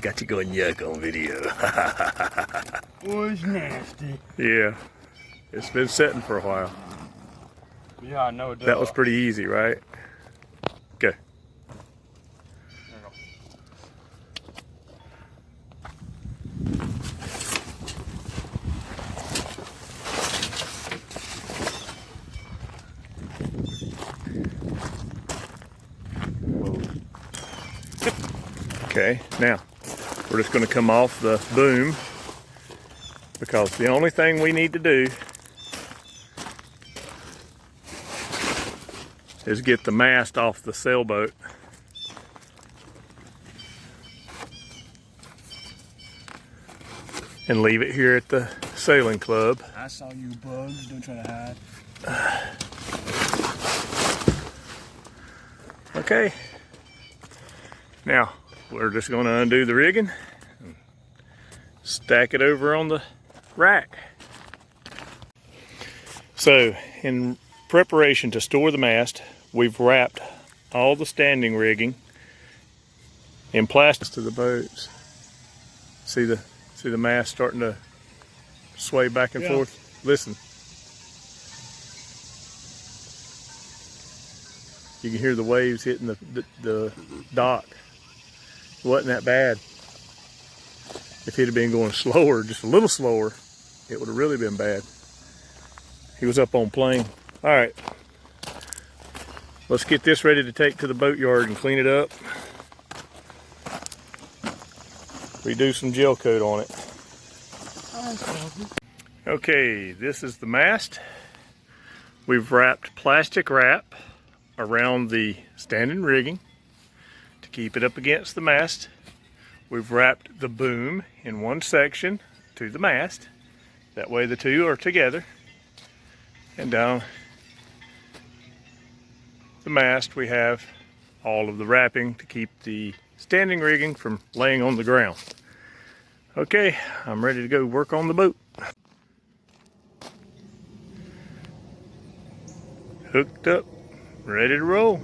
Got you going yuck on video. Was nasty. Yeah, it's been setting for a while. Yeah, I know it does. That was pretty easy, right? Okay. Okay, now we're just going to come off the boom because the only thing we need to do is get the mast off the sailboat. And leave it here at the sailing club. I saw you bugs, don't try to hide. Okay. Now, we're just going to undo the rigging and stack it over on the rack. So, in preparation to store the mast, we've wrapped all the standing rigging in plastic to the boats. See the mast starting to sway back and forth? Listen. You can hear the waves hitting the dock. It wasn't that bad. If he'd have been going slower, just a little slower, it would have really been bad. He was up on plane. All right, let's get this ready to take to the boatyard and clean it up. We do some Gelcoat on it. Okay, this is the mast. We've wrapped plastic wrap around the standing rigging to keep it up against the mast. We've wrapped the boom in one section to the mast. That way the two are together. And down the mast we have all of the wrapping to keep the standing rigging from laying on the ground. Okay, I'm ready to go work on the boat. Hooked up, ready to roll.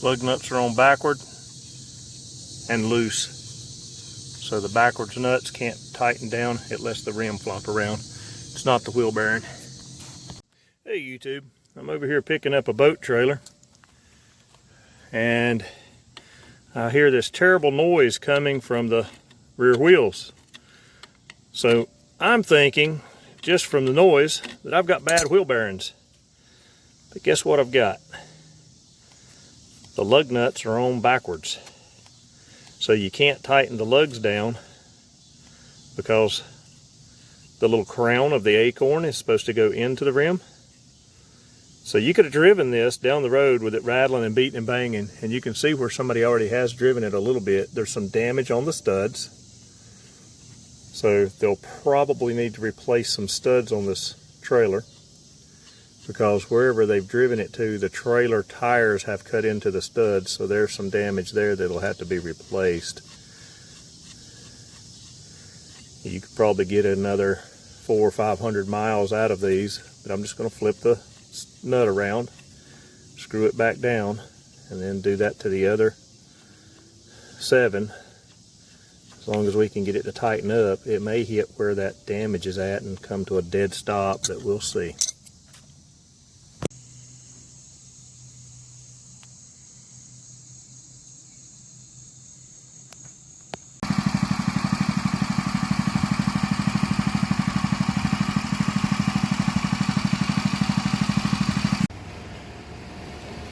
Lug nuts are on backward and loose. So the backwards nuts can't tighten down. It lets the rim flop around. It's not the wheel bearing. Hey YouTube, I'm over here picking up a boat trailer. And I hear this terrible noise coming from the rear wheels. So I'm thinking, just from the noise, that I've got bad wheel bearings. But guess what I've got? The lug nuts are on backwards. So you can't tighten the lugs down because the little crown of the acorn is supposed to go into the rim. So you could have driven this down the road with it rattling and beating and banging, and you can see where somebody already has driven it a little bit. There's some damage on the studs. So they'll probably need to replace some studs on this trailer because wherever they've driven it to, the trailer tires have cut into the studs, so there's some damage there that'll have to be replaced. You could probably get another 400 or 500 miles out of these, but I'm just going to flip the nut around, screw it back down, and then do that to the other 7. As long as we can get it to tighten up, it may hit where that damage is at and come to a dead stop, but we'll see.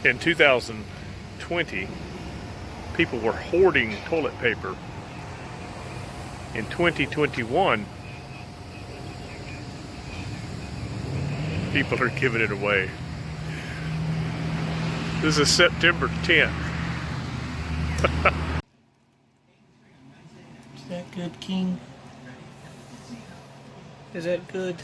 In 2020, people were hoarding toilet paper. In 2021, people are giving it away. This is September 10th. Is that good, King? Is that good?